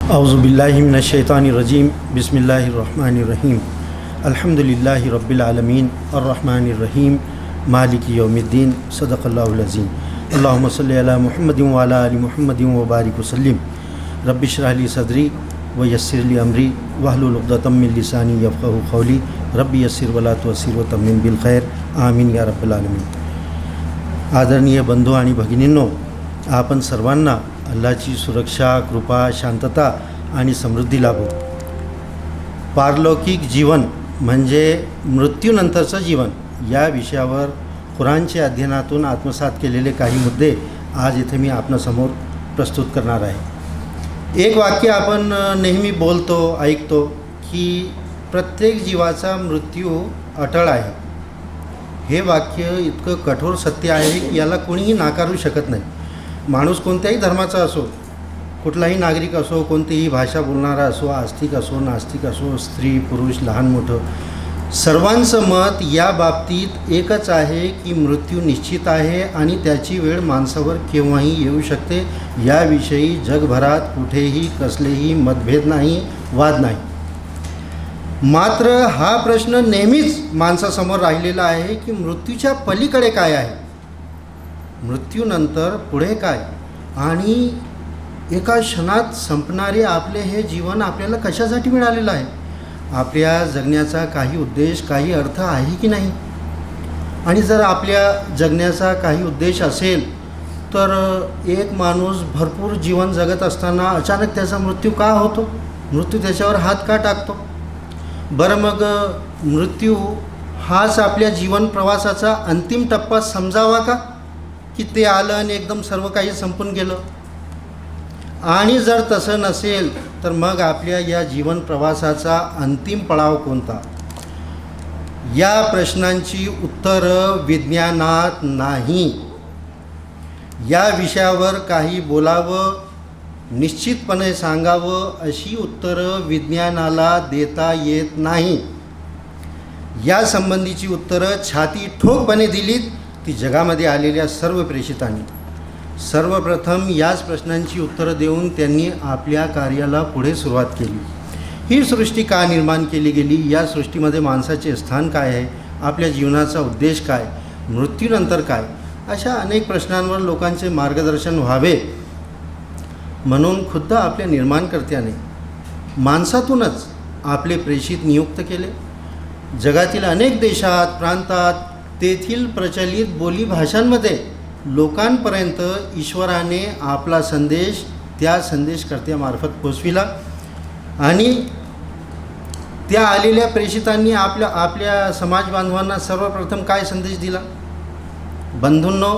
औज़ुबिल्लाहि मिनश्शैतानिर्रजीम बिस्मिल्लाहिर्रहमानिर्रहीम अल्हम्दुलिल्लाहि रब्बिल आलमीन अर्रहमानिर्रहीम मालिकि यौमिद्दीन सदक़ल्लाहुल अज़ीम अल्लाहुम्मा सल्लि अला मुहम्मदिन व अला आलि मुहम्मदिन व बारिक वसल्लिम रब्बि इश्रह ली सदरी व यस्सिर ली अमरी वहलुल उक़दतम मिन लिसानी यफ़क़हू क़ौली रब्बि यस्सिर व ला तुअस्सिर व तम्मिम बिल खैर आमीन या रब्बल आलमीन। आदरणीय बंधू आणि भगिनींनो, आपण सर्वांना अल्लाची सुरक्षा, कृपा, शांतता आणि समृद्धी लाभो। पारलौकिक जीवन म्हणजे मृत्यूनंतरचं जीवन या विषयावर कुराणच्या अध्ययनातून आत्मसात केलेले काही मुद्दे आज इथे मी आपणासमोर प्रस्तुत करणार आहे। एक वाक्य आपण नेहमी बोलतो, ऐकतो की प्रत्येक जीवाचा मृत्यू अटळ आहे। हे वाक्य इतकं कठोर सत्य आहे की याला कोणीही नाकारू शकत नाही। माणूस कोणत्याही धर्माचा असो, कुठलाही नागरिक असो, कोणतीही भाषा बोलणारा असो, आस्तिक असो, नास्तिक असो, स्त्री पुरुष लहान मोठं, सर्वांचं मत या बाबतीत एकच आहे की मृत्यू निश्चित आहे आणि त्याची वेळ माणसावर केव्हाही येऊ शकते। याविषयी जगभरात कुठेही कसलेही मतभेद नाही, वाद नाही। मात्र हा प्रश्न नेहमीच माणसासमोर राहिलेला आहे की मृत्यूच्या पलीकडे काय आहे, मृत्यूनंतर पुढे काय, आणि एका क्षणात संपणारे आपले हे जीवन आपल्याला कशासाठी मिळालेलं आहे, आपल्या जगण्याचा काही उद्देश, काही अर्थ आहे की नाही। आणि जर आपल्या जगण्याचा काही उद्देश असेल तर एक माणूस भरपूर जीवन जगत असताना अचानक त्याचा मृत्यू का होतो, मृत्यू त्याच्यावर हात का टाकतो। बरं, मग मृत्यू हाच आपल्या जीवन प्रवासाचा अंतिम टप्पा समजावा का, की ते आलं आणि एकदम सर्व काही संपून गेलं। आणि जर तसं नसेल तर मग आपल्या या जीवन प्रवासाचा अंतिम पडाव कोणता, या प्रश्नांची उत्तरं विज्ञानात नाही। या विषयावर काही बोलावं, निश्चितपणे सांगावं अशी उत्तरं विज्ञानाला देता येत नाही। या संबंधीची उत्तरं छाती ठोकपणे दिलीत ती जगामध्ये आलेल्या सर्व प्रेषितांनी। सर्वप्रथम याच प्रश्नांची उत्तरं देऊन त्यांनी आपल्या कार्याला पुढे सुरुवात केली। ही सृष्टी का निर्माण केली गेली, या सृष्टीमध्ये माणसाचे स्थान काय आहे, आपल्या जीवनाचा उद्देश काय, मृत्यूनंतर काय, अशा अनेक प्रश्नांवर लोकांचे मार्गदर्शन व्हावे म्हणून खुद्द आपल्या निर्माणकर्त्याने माणसातूनच आपले प्रेषित नियुक्त केले। जगातील अनेक देशात, प्रांतात, तेथील प्रचलित बोलीभाषांमध्ये लोकांपर्यंत ईश्वराने आपला संदेश त्या संदेशकर्त्यामार्फत पोचविला आणि त्या आलेल्या प्रेषितांनी आपल्या समाज बांधवांना सर्वप्रथम काय संदेश दिला। बंधूंनो,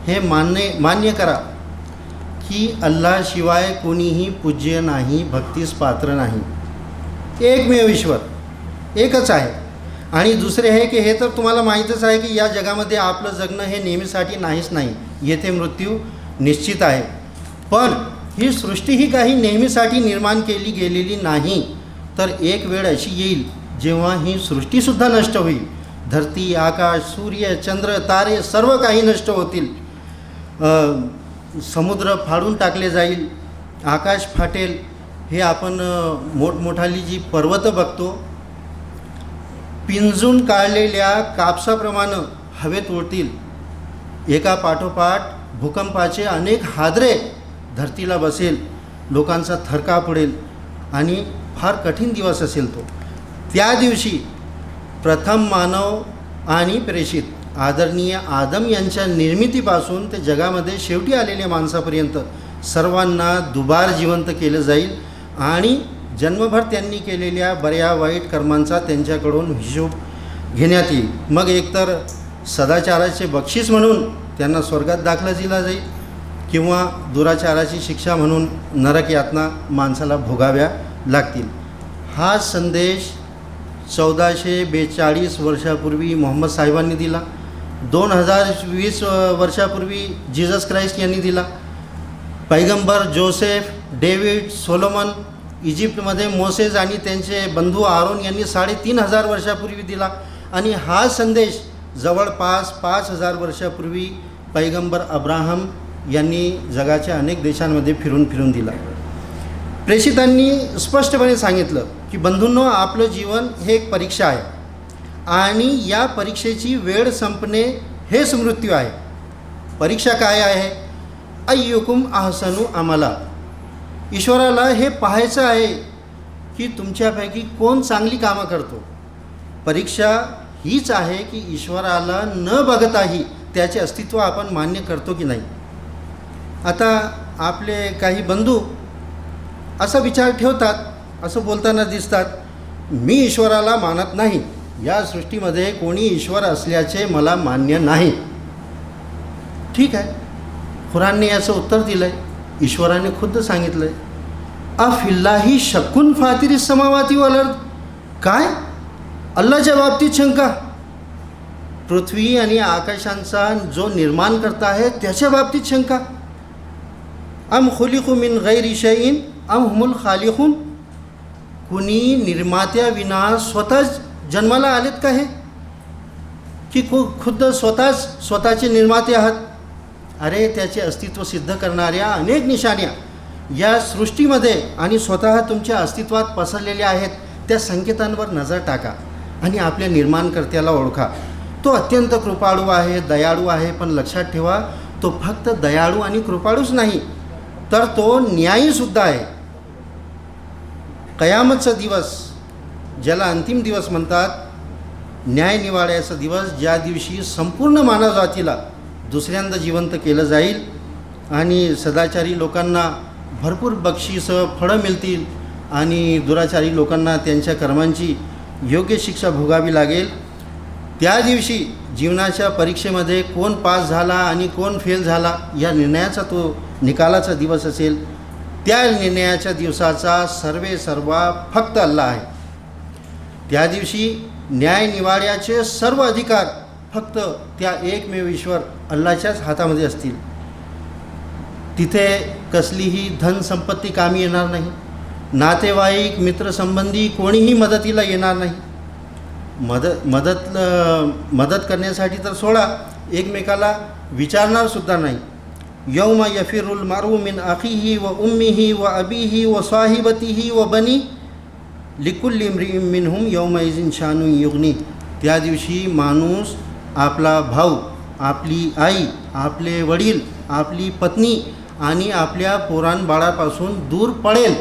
हे मान्य करा की अल्लाशिवाय कोणीही पूज्य नाही, भक्तीस पात्र नाही। एकमेव ईश्वर एकच आहे। आणि दुसरे हे की हे तर तुम्हाला माहीतच आहे की या जगामध्ये आपलं जगणं हे नेहमीसाठी नाहीच नाही, येथे मृत्यू निश्चित आहे। पण ही सृष्टी ही काही नेहमीसाठी निर्माण केली गेलेली नाही, तर एक वेळ अशी येईल जेव्हा ही सृष्टीसुद्धा नष्ट होईल। धरती, आकाश, सूर्य, चंद्र, तारे सर्व काही नष्ट होतील। समुद्र फाडून टाकले जाईल, आकाश फाटेल। हे आपण मोठमोठाली जी पर्वतं बघतो, पिंजून काढलेल्या कापसाप्रमाणे हवेत उडतील। एका पाठोपाठ भूकंपाचे अनेक हादरे धरतीला बसेल, लोकांचा थरकाप उडेल आणि फार कठीण दिवस असेल तो। त्या दिवशी प्रथम मानव आणि प्रेषित आदरणीय आदम यांच्या निर्मितीपासून ते जगामध्ये शेवटी आलेल्या माणसापर्यंत सर्वांना दुबार जिवंत केलं जाईल आणि जन्मभर त्यांनी केलेल्या बऱ्या वाईट कर्मांचा त्यांच्याकडून हिशोब घेण्यात येईल। मग एकतर सदाचाराचे बक्षीस म्हणून त्यांना स्वर्गात दाखला दिला जाईल किंवा दुराचाराची शिक्षा म्हणून नरक यातना माणसाला भोगाव्या लागतील। हा संदेश 1442 वर्षापूर्वी मोहम्मद साहेबांनी दिला, 2020 वर्षापूर्वी जीसस क्राइस्ट यांनी दिला, पैगंबर जोसेफ, डेव्हिड, सोलोमन, इजिप्तमध्ये मोसेस आणि त्यांचे बंधू आरोन यांनी 3500 वर्षापूर्वी दिला। आणि हा संदेश जवळपास 5000 वर्षापूर्वी पैगंबर अब्राहम यांनी जगाच्या अनेक देशांमध्ये फिरून दिला। प्रेषितांनी स्पष्टपणे सांगितलं की बंधूंनो, आपलं जीवन हे एक परीक्षा आहे आणि या परीक्षेची वेळ संपणे हेच मृत्यू आहे. परीक्षा काय आहे? अय्युकुम अहसनु अमला. ईश्वराला हे पाहायचं आहे की तुमच्यापैकी कोण चांगली कामं करतो. परीक्षा हीच आहे की ईश्वराला न बघताही त्याचे अस्तित्व आपण मान्य करतो की नाही. आता आपले काही बंधू असा विचार ठेवतात, असं बोलताना दिसतात, मी ईश्वराला मानत नाही, या सृष्टीमध्ये कोणी ईश्वर असल्याचे मला मान्य नाही. ठीक आहे, कुरानने याचं उत्तर दिलं आहे. ईश्वराने खुद्द सांगितलं आहे, अफिल्लाही शक्कुन फातिरी समावाती वल अर्द. काय? अल्लाच्या बाबतीत शंका? पृथ्वी आणि आकाशांचा जो निर्माण करता आहे त्याच्या बाबतीत शंका? अम खुलिकू मिन गैरी शैइन अम हुमुल खालिकून. कुणी निर्मात्याविना स्वतःच जन्माला आलेत का हे? की खुद्द स्वतःचे निर्माते आहात? अरे, त्याचे अस्तित्व सिद्ध करणाऱ्या अनेक निशाण्या या सृष्टीमध्ये आणि स्वतः तुमच्या अस्तित्वात पसरलेल्या आहेत. त्या संकेतांवर नजर टाका आणि आपल्या निर्माणकर्त्याला ओळखा. तो अत्यंत कृपाळू आहे, दयाळू आहे. पण लक्षात ठेवा, तो फक्त दयाळू आणि कृपाळूच नाही, तर तो न्यायीसुद्धा आहे. कयामतचा दिवस, ज्याला अंतिम दिवस म्हणतात, न्याय निवाड्याचा दिवस, ज्या दिवशी संपूर्ण मानवजातीला दुसऱ्यांदा जिवंत केलं जाईल आणि सदाचारी लोकांना भरपूर बक्षीसं, फळं मिळतील आणि दुराचारी लोकांना त्यांच्या कर्मांची योग्य शिक्षा भोगावी लागेल. त्या दिवशी जीवनाच्या परीक्षेमध्ये कोण पास झाला आणि कोण फेल झाला या निर्णयाचा तो निकालाचा दिवस असेल. त्या निर्णयाच्या दिवसाचा सर्वा फक्त अल्लाह आहे. त्या दिवशी न्याय निवाड्याचे सर्व अधिकार फक्त त्या एकमेव ईश्वर अल्लाच्याच हातामध्ये असतील. तिथे कसलीही धनसंपत्ती कामी येणार नाही. नातेवाईक, मित्रसंबंधी कोणीही मदतीला येणार नाही. मदत करण्यासाठी तर सोडा, एकमेकाला विचारणारसुद्धा नाही. यौम यफिरुल मरउ मिन अखीही व उम्मीही व अबीही व साहिबतीही व बनी लिकुल्ली इम्रिइन मिनहुम यौमइज़िन शानुन युगनी. त्या दिवशी माणूस आपला भाऊ, आपली आई, आपले वडील, आपली पत्नी आणि आपल्या पोरान बाळापासून दूर पडेल.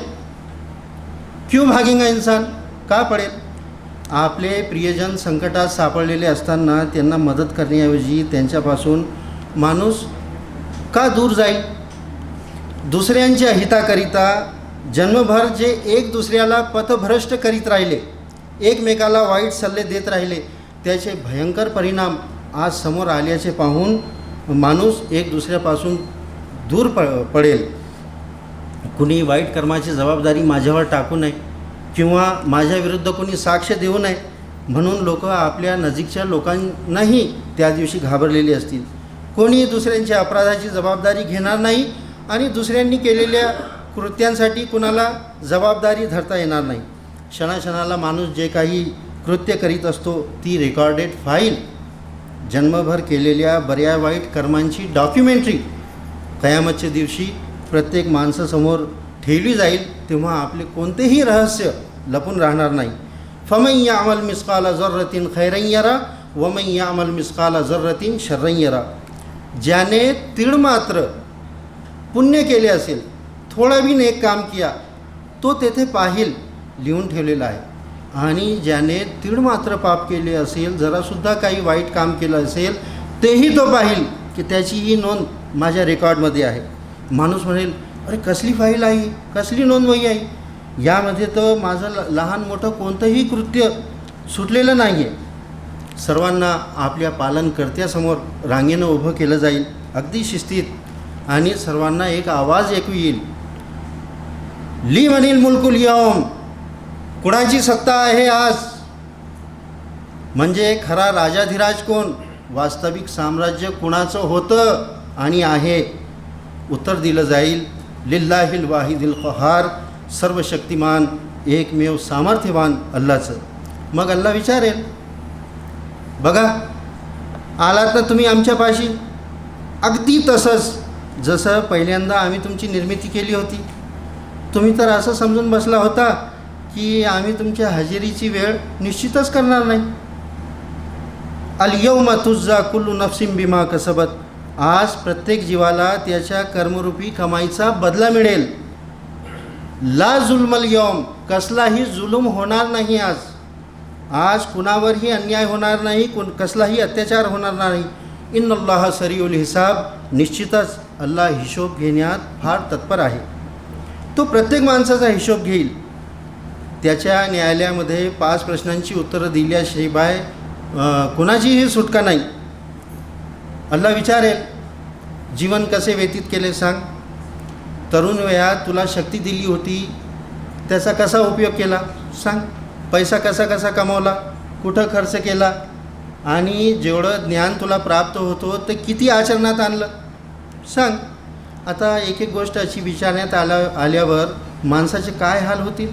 क्यों भागेंगा इंसान? का पडेल? आपले प्रियजन संकटात सापडलेले असताना त्यांना मदत करण्याऐवजी त्यांच्यापासून माणूस का दूर जाईल? दुसऱ्यांच्या हिताकरिता जन्मभर जे एक दुसऱ्याला पथभ्रष्ट करीत राहिले, एकमेकाला वाईट सल्ले देत राहिले, त्याचे भयंकर परिणाम आज समोर आल्याचे पाहून माणूस एक दुसऱ्यापासून दूर पडेल. कुणी वाईट कर्माची जबाबदारी माझ्यावर टाकू नये किंवा माझ्याविरुद्ध कोणी साक्ष देऊ नये म्हणून लोक आपल्या नजीकच्या लोकांनाही त्या दिवशी घाबरलेली असतील. कोणी दुसऱ्यांच्या अपराधाची जबाबदारी घेणार नाही आणि दुसऱ्यांनी केलेल्या कृत्यांसाठी कुणाला जबाबदारी धरता येणार नाही. क्षणाक्षणाला माणूस जे काही कृत्य करीत असतो ती रेकॉर्डेड फाईल, जन्मभर केलेल्या बऱ्या वाईट कर्मांची डॉक्युमेंटरी कयामतच्या दिवशी प्रत्येक माणसासमोर ठेवली जाईल. तेव्हा आपले कोणतेही रहस्य लपून राहणार नाही. फमन यामल मिस्काला जर्रतीन खैरन यरा वमन यामल मिस्काला जर्रतीन शर्रन यरा. ज्याने तीळमात्र पुण्य केले असेल, थोडा भी नेक काम किया, तो तेथे पाहिल लिहून ठेवलेला आहे. आणि ज्याने तीळमात्र पाप केले असेल, जरासुद्धा काही वाईट काम केलं असेल, तेही तो पाहिल की त्याचीही नोंद माझ्या रेकॉर्डमध्ये आहे. माणूस म्हणेल, अरे कसली फाईल आहे, कसली नोंदवही आहे, यामध्ये तर माझं लहान मोठं कोणतंही कृत्य सुटलेलं नाही आहे. सर्वांना आपल्या पालनकर्त्यासमोर रांगेनं उभं केलं जाईल, अगदी शिस्तीत, आणि सर्वांना एक आवाज ऐकू येईल, ली मनील मुल्कुल यौम. कुणाची सत्ता आहे आज? म्हणजे खरा राजाधिराज कोण? वास्तविक साम्राज्य कुणाचं होतं आणि आहे? उत्तर दिलं जाईल, लिल्लाहिल वाहिदिल क़हार, सर्वशक्तिमान एकमेव सामर्थ्यवान अल्लाचं. मग अल्लाह विचारेल, बघा आलात ना तुम्ही आमच्यापाशी, अगदी तसंच जसं पहिल्यांदा आम्ही तुमची निर्मिती केली होती. तुम्ही तर असं समजून बसला होता की आम्ही तुमच्या हजेरीची वेळ निश्चितच करणार नाही. अल यौम तुज्जा कुल्लु नफ्सिन बिमा कसबत. आज प्रत्येक जीवाला त्याच्या कर्मरूपी कमाईचा बदला मिळेल. ला जुल्मल यौम. कसलाही जुलूम होणार नाही आज. आज कुणावरही अन्याय होणार नाही, कसलाही अत्याचार होणार नाही. इन्नल्लाह सरीउल हिसाब. निश्चितच अल्लाह हिशोब घेण्यात फार तत्पर आहे. तो प्रत्येक माणसाचा हिशोब घेईल. त्याच्या न्यायालयामध्ये 5 प्रश्नांची उत्तरं दिल्याशिवाय कुणाचीही सुटका नाही. अल्लाह विचारेल, जीवन कसे व्यतीत केले सांग. तरुण वयात तुला शक्ती दिली होती, त्याचा कसा उपयोग केला सांग. पैसा कसा कसा कमावला, कुठं खर्च केला, आणि जेवढं ज्ञान तुला प्राप्त होतो ते किती आचरणात आणलं सांग. आता एक एक गोष्ट अशी विचारण्यात आल्यावर माणसाचे काय हाल होतील.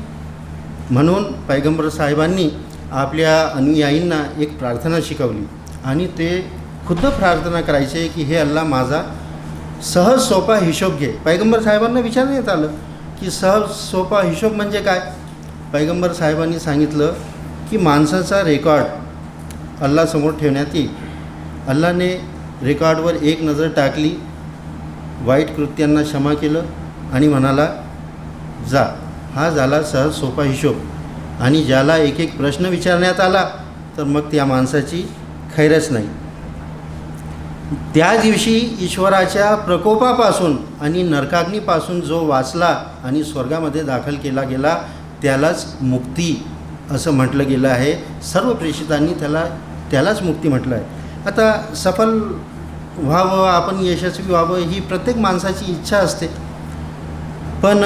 म्हणून पैगंबर साहेबांनी आपल्या अनुयायींना एक प्रार्थना शिकवली आणि ते खुद्द प्रार्थना करायचे की हे अल्लाह माझा सहज सोपा हिशोब घे. पैगंबर साहेबांना विचारण्यात आलं की सहज सोपा हिशोब म्हणजे काय. पैगंबर साहेबांनी सांगितलं की माणसाचा रेकॉर्ड अल्लाहसमोर ठेवण्यात येईल. अल्लाहने रेकॉर्डवर एक नजर टाकली, वाईट कृत्यांना क्षमा केलं आणि म्हणाला जा. हा झाला सहज सोपा हिशोब. आणि ज्याला एक एक प्रश्न विचारण्यात आला तर मग त्या माणसाची खैरच नाही. त्या दिवशी ईश्वराच्या प्रकोपापासून आणि नरकाग्नीपासून जो वाचला आणि स्वर्गामध्ये दाखल केला गेला त्यालाच मुक्ती असं म्हटलं गेलं आहे. सर्व प्रेषितांनी त्यालाच मुक्ती म्हटलं आहे. आता सफल व्हावं, आपण यशस्वी व्हावं ही प्रत्येक माणसाची इच्छा असते. पण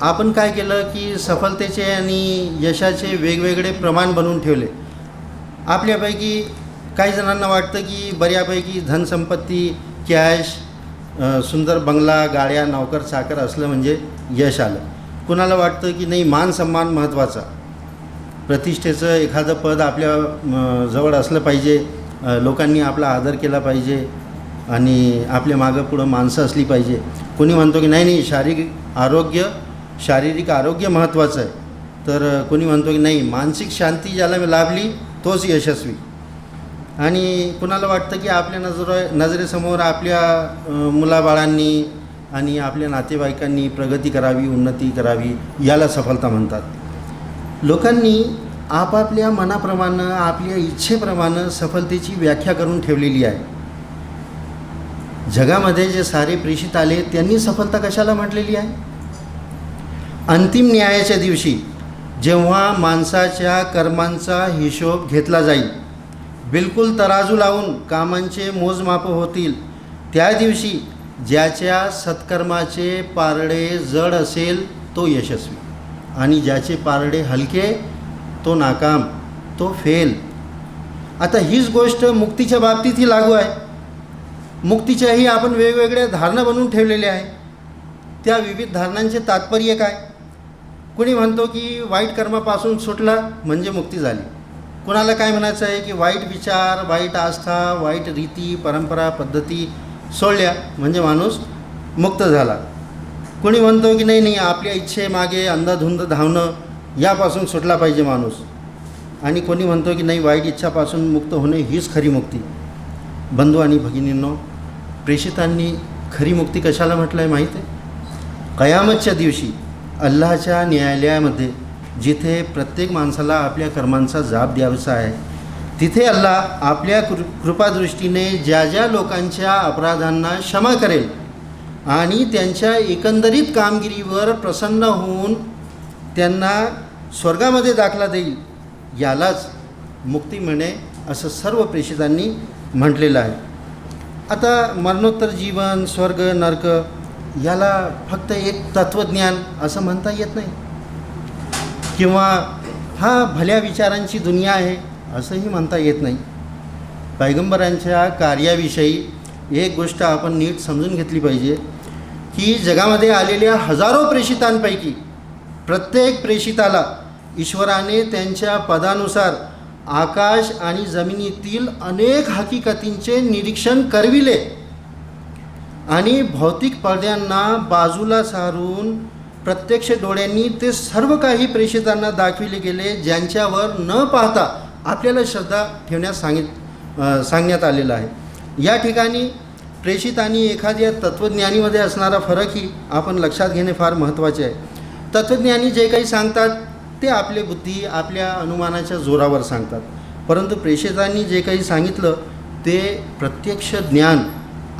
आपण काय केलं की सफलतेचे आणि यशाचे वेगवेगळे प्रमाण बनवून ठेवले. आपल्यापैकी काही जणांना वाटतं की बऱ्यापैकी धनसंपत्ती, कॅश, सुंदर बंगला, गाड्या, नौकर चाकर असलं म्हणजे यश आलं. कुणाला वाटतं की नाही, मान सन्मान महत्त्वाचा, प्रतिष्ठेचं एखादं पद आपल्या जवळ असलं पाहिजे, लोकांनी आपला आदर केला पाहिजे आणि आपल्या मागं पुढं माणसं असली पाहिजे. कोणी म्हणतो की नाही शारीरिक आरोग्य महत्त्वाचं आहे. तर कोणी म्हणतो की नाही, मानसिक शांती ज्याला लाभली तोच यशस्वी. आणि कुणाला वाटतं की आपल्या नजरेसमोर आपल्या मुलाबाळांनी आणि आपल्या नातेवाईकांनी प्रगती करावी, उन्नती करावी, याला सफलता म्हणतात. लोकांनी आपापल्या मनाप्रमाणे, आपल्या इच्छेप्रमाणे सफलतेची व्याख्या करून ठेवलेली आहे. जगामध्ये जे सारे प्रेषित आले त्यांनी सफलता कशाला म्हटलेली आहे. अंतिम न्यायाच्या दिवशी जेव्हा माणसाच्या कर्मांचा हिशोब घेतला जाईल, बिलकुल तराजू लावून कामांचे मोजमाप होतील, त्या दिवशी ज्याच्या सत्कर्माचे पारडे जड असेल तो यशस्वी आणि ज्याचे पारडे हलके तो नाकाम, तो फेल. आता हीच गोष्ट मुक्तीच्या बाबतीतही लागू आहे. मुक्तीच्याही आपण वेगवेगळ्या धारणा बनवून ठेवलेल्या आहे. त्या विविध धारणांचे तात्पर्य काय. कुणी म्हणतो की वाईट कर्मापासून सुटला म्हणजे मुक्ती झाली. कुणाला काय म्हणायचं आहे की वाईट विचार, वाईट आस्था, वाईट रीती, परंपरा, पद्धती सोडल्या म्हणजे माणूस मुक्त झाला. कुणी म्हणतो की नाही आपल्या इच्छेमागे अंधाधुंद धावणं यापासून सुटला पाहिजे माणूस. आणि कोणी म्हणतो की नाही, वाईट इच्छापासून मुक्त होणे हीच खरी मुक्ती. बंधू आणि भगिनींनो, प्रेषितांनी खरी मुक्ती कशाला म्हटलं आहे माहीत आहे. कयामतच्या दिवशी अल्लाहच्या न्यायालयामध्ये जिथे प्रत्येक माणसाला आपल्या कर्मांचा जाब द्यायचा आहे, तिथे अल्लाह आपल्या कृपादृष्टीने ज्या ज्या लोकांच्या अपराधांना क्षमा करेल आणि त्यांच्या एकंदरीत कामगिरीवर प्रसन्न होऊन त्यांना स्वर्गामध्ये दाखला देईल, यालाच मुक्ती मिळणे असं सर्व प्रेषितांनी म्हटलेलं आहे. आता मरणोत्तर जीवन, स्वर्ग, नरक याला फक्त एक तत्त्वज्ञान असं म्हणता येत नाही, किंवा हा भल्या विचारांची दुनिया आहे असंही म्हणता येत नाही. पैगंबरांच्या कार्याविषयी एक गोष्ट आपण नीट समजून घेतली पाहिजे की जगामध्ये आलेल्या हजारो प्रेषितांपैकी प्रत्येक प्रेषिताला ईश्वराने त्यांच्या पदानुसार आकाश आणि जमिनीतील अनेक हकीकतींचे निरीक्षण करविले आणि भौतिक पडद्यांना बाजूला सारून प्रत्यक्ष डोळ्यांनी ते सर्व काही प्रेषितांना दाखविले गेले, ज्यांच्यावर न पाहता आपल्याला श्रद्धा ठेवण्यास सांगण्यात आलेलं आहे. या ठिकाणी प्रेषित आणि एखाद्या तत्त्वज्ञानीमध्ये असणारा फरकही आपण लक्षात घेणे फार महत्त्वाचे आहे. तत्त्वज्ञानी जे काही सांगतात ते आपली बुद्धी, आपल्या अनुमानाच्या जोरावर सांगतात, परंतु प्रेषितांनी जे काही सांगितलं ते प्रत्यक्ष ज्ञान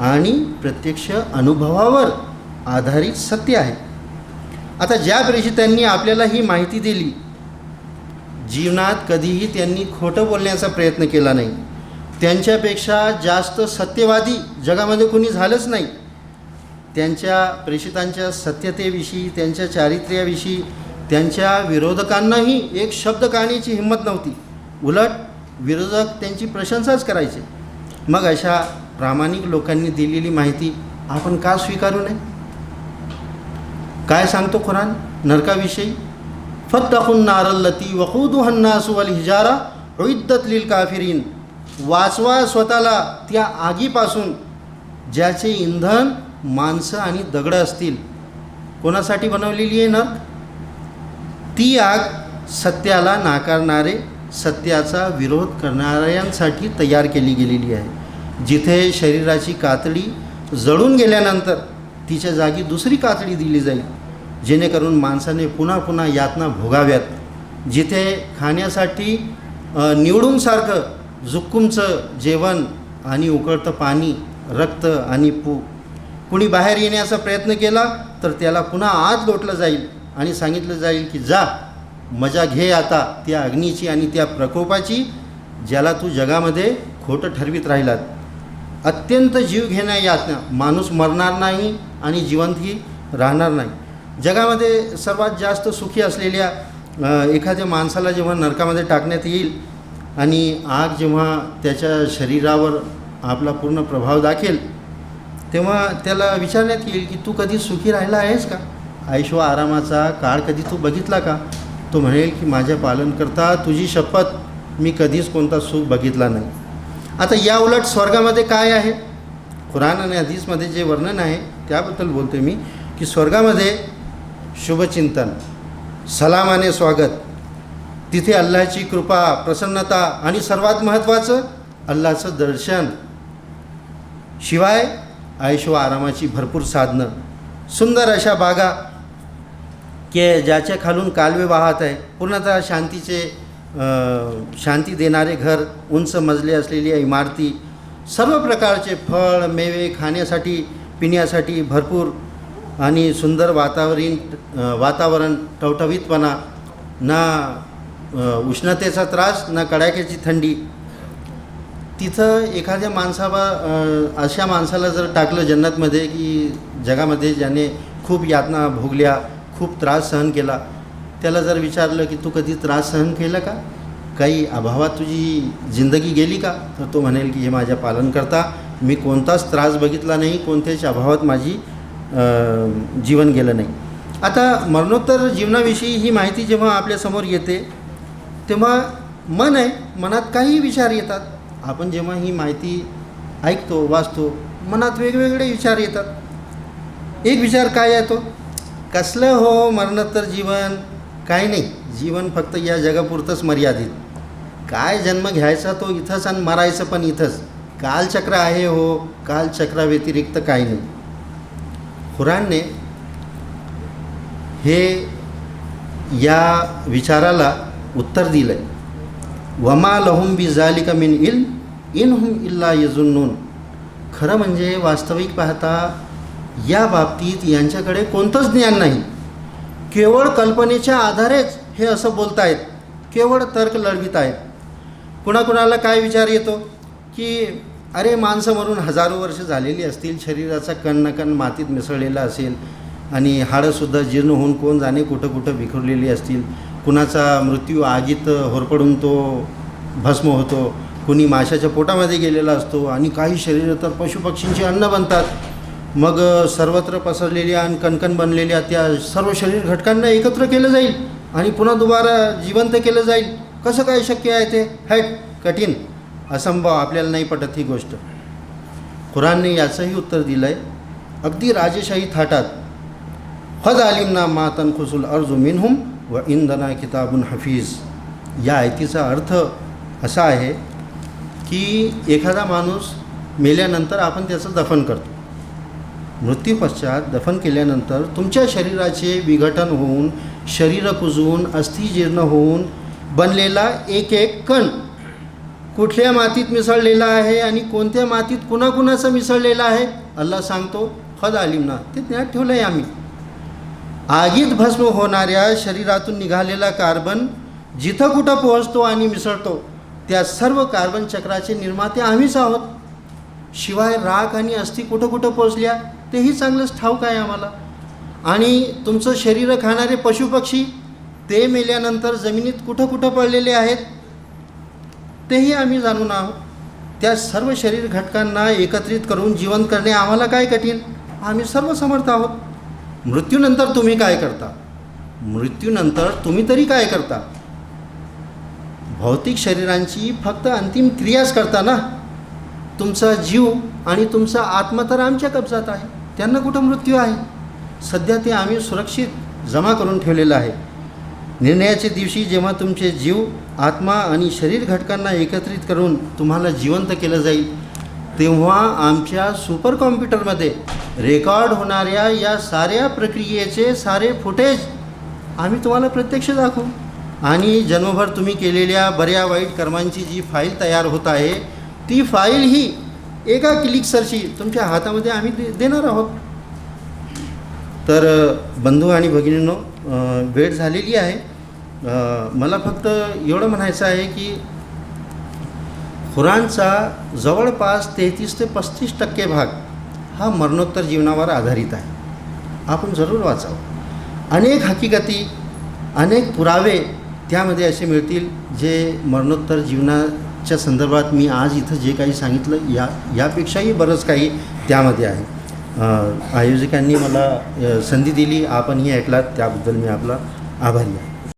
आणि प्रत्यक्ष अनुभवावर आधारित सत्य आहे. आता ज्या प्रेषितांनी आपल्याला ही माहिती दिली, जीवनात कधीही त्यांनी खोटं बोलण्याचा प्रयत्न केला नाही. त्यांच्यापेक्षा जास्त सत्यवादी जगामध्ये कोणी झालंच नाही. त्यांच्या प्रेषितांच्या सत्यतेविषयी, त्यांच्या चारित्र्याविषयी त्यांच्या विरोधकांनाही एक शब्द काढण्याची हिंमत नव्हती. उलट विरोधक त्यांची प्रशंसाच करायचे. मग अशा प्रामाणिक लोकांनी दिलेली माहिती आपण का स्वीकारू नये? काय सांगतो कुराण नरकाविषयी? फत्तकुन नारल्लती वक़ूदुहा अन्नासु वल हिजारा उइद्दत लिल काफिरीन. वाचवा स्वतःला त्या आगीपासून ज्याचे इंधन माणसं आणि दगडं असतील. कोणासाठी बनवलेली आहे नरक? ती आग सत्याला नाकारणारे, सत्याचा विरोध करणाऱ्यांसाठी तयार केली गेलेली आहे. जिथे शरीराची कातडी जळून गेल्यानंतर तिच्या जागी दुसरी कातडी दिली जाईल, जेणेकरून माणसाने पुन्हा पुन्हा यातना भोगाव्यात. जिथे खाण्यासाठी निवडूनसारखं जुक्कुमचं जेवण आणि उकळतं पाणी, रक्त आणि कुणी बाहेर येण्याचा प्रयत्न केला तर त्याला पुन्हा आत लोटलं जाईल आणि सांगितलं जाईल की जा, मजा घे आता त्या अग्नीची आणि त्या प्रकोपाची, ज्याला तू जगामध्ये खोटं ठरवीत राहिलात. अत्यंत जीव घेण्या यातना. माणूस मरणार नाही आणि जिवंतही राहणार नाही. जगामध्ये सर्वात जास्त सुखी असलेल्या एखाद्या माणसाला जेव्हा नरकामध्ये टाकण्यात येईल आणि आग जेव्हा त्याच्या शरीरावर आपला पूर्ण प्रभाव दाखेल, तेव्हा त्याला विचारण्यात येईल की तू कधी सुखी राहिला आहेस का? ऐशो आरामाचा काळ कधी तू बघितला का? तो म्हणेल की माझ्या पालनकर्ता, तुझी शपथ, मी कधीच कोणता सुख बघितला नाही. आता या उलट स्वर्गामध्ये काय आहे? कुराण आणि हदीसमध्ये जे वर्णन आहे त्याबद्दल बोलतो मी, की स्वर्गामध्ये शुभचिंतन, सलामाने स्वागत, तिथे अल्लाहची कृपा, प्रसन्नता आणि सर्वात महत्त्वाचं अल्लाहचं दर्शन, शिवाय ऐशो आरामाची भरपूर साधनं, सुंदर अशा बागा की ज्याच्या खालून कालवे वाहत आहे, पूर्णतः शांती देणारे घर, उंच मजले असलेल्या इमारती, सर्व प्रकारचे फळ मेवे खाण्यासाठी पिण्यासाठी भरपूर आणि सुंदर वातावरण, टवटवीतपणा, ना उष्णतेचा त्रास ना कडाक्याची थंडी. तिथं एखाद्या अशा माणसाला जर टाकलं जन्नतमध्ये की जगामध्ये ज्याने खूप यातना भोगल्या, खूप त्रास सहन केला, त्याला जर विचारलं की तू कधी त्रास सहन केला का? काही अभावात तुझी जिंदगी गेली का? तर तो म्हणेल की हे माझ्या पालनकर्ता, मी कोणताच त्रास बघितला नाही, कोणत्याच अभावात माझी जीवन गेलं नाही. आता मरणोत्तर जीवनाविषयी ही माहिती जेव्हा आपल्यासमोर येते तेव्हा मन आहे, मनात काही विचार येतात. आपण जेव्हा ही माहिती ऐकतो, वाचतो, मनात वेगवेगळे विचार येतात. एक विचार काय येतो? कसलं हो मरणोत्तर जीवन? काही नाही, जीवन फक्त या जगापुरतंच मर्यादित. काय जन्म घ्यायचा तो इथंच आणि मरायचं पण इथंच. कालचक्र आहे हो, कालचक्राव्यतिरिक्त काही नाही. कुराणने हे या विचाराला उत्तर दिलं आहे. वमा लहुम बिझालिका मिन इल्म इनहुम इल्ला यजुन्नून. खरं म्हणजे वास्तविक पाहता या बाबतीत यांच्याकडे कोणतंच ज्ञान नाही, केवळ कल्पनेच्या आधारेच हे असं बोलतायत, केवळ तर्क लढवित आहेत. कुणाकुणाला काय विचार येतो की अरे माणसं मरून हजारो वर्ष झालेली असतील, शरीराचा कण न कण मातीत मिसळलेला असेल आणि हाडंसुद्धा जीर्ण होऊन कोण जाणे कुठं कुठं विखुरलेली असतील. कुणाचा मृत्यू आगीत होरपडून तो भस्म होतो, कुणी माशाच्या पोटामध्ये गेलेला असतो आणि काही शरीरं तर पशुपक्षींची अन्न बनतात. मग सर्वत्र पसरलेल्या आणि कणकण बनलेल्या त्या सर्व शरीर घटकांना एकत्र केलं जाईल आणि पुन्हा दुबारा जिवंत केलं जाईल. कसं काय शक्य आहे ते? हॅट, कठीण, असंभव, आपल्याला नाही पटत ही गोष्ट. कुराणने याचंही उत्तर दिलं आहे अगदी राजेशाही थाटात. क़द अलिमना मा तनकुसुल अर्ज़ु मिनहुम व इंदना किताबुन हफीज. या आयतीचा अर्थ असा आहे की एखादा माणूस मेल्यानंतर आपण त्याचं दफन करतो. मृत्यूपश्चात दफन केल्यानंतर तुमच्या शरीराचे विघटन होऊन, शरीर कुजून, अस्थि जीर्ण होऊन बनलेला एक एक कण कुठल्या मातीत मिसळलेला आहे आणि कोणत्या मातीत कुणाकुणाचं मिसळलेलं आहे अल्लाह सांगतो क़द अलिमना. ते ज्ञात ठेवलं आहे आम्ही. आगीत भस्म होणाऱ्या शरीरातून निघालेला कार्बन जिथं कुठं पोहोचतो आणि मिसळतो त्या सर्व कार्बन चक्राचे निर्माते आम्हीच आहोत. शिवाय राख आणि अस्थि कुठं कुठं पोहोचल्या तेही चांगलंच ठाऊक आहे आम्हाला. आणि तुमचं शरीर खाणारे पशुपक्षी ते मेल्यानंतर जमिनीत कुठं कुठं पडलेले आहेत तेही आम्ही जाणून आहोत. त्या सर्व शरीर घटकांना एकत्रित करून जिवंत करणे आम्हाला काय कठीण. आम्ही सर्व समर्थ आहोत. मृत्यूनंतर तुम्ही काय करता? मृत्यूनंतर तुम्ही तरी काय करता? भौतिक शरीरांची फक्त अंतिम क्रियाच करता ना. तुमचा जीव आणि तुमचा आत्मा तर आमच्या कब्जात आहे. त्यांना कुठं मृत्यू आहे? सध्या ते आम्ही सुरक्षित जमा करून ठेवलेलं आहे. निर्णयाच्या दिवशी जेव्हा तुमचे जीव, आत्मा आणि शरीर घटकांना एकत्रित करून तुम्हाला जिवंत केलं जाईल तेव्हा आमच्या सुपर कॉम्प्युटरमध्ये रेकॉर्ड होणाऱ्या या साऱ्या प्रक्रियेचे सारे फुटेज आम्ही तुम्हाला प्रत्यक्ष दाखवू. आणि जन्मभर तुम्ही केलेल्या बऱ्या वाईट कर्मांची जी फाईल तयार होत आहे ती फाईल ही एका क्लिकसरशी तुमच्या हातामध्ये आम्ही देणार आहोत. तर बंधू आणि भगिनींनो, वेळ झालेली आहे. मला फक्त एवढं म्हणायचं आहे की कुराणचा जवळपास 33 ते 35% भाग हा मरणोत्तर जीवनावर आधारित आहे. आपण जरूर वाचावं. अनेक हकीकती, अनेक पुरावे त्यामध्ये असे मिळतील जे मरणोत्तर जीवनाच्या संदर्भात मी आज इथं जे काही सांगितलं यापेक्षाही बरंच काही त्यामध्ये आहे. आयोजकांनी मला संधी दिली, आपणही ऐकलात त्याबद्दल मी आपला आभारी आहे.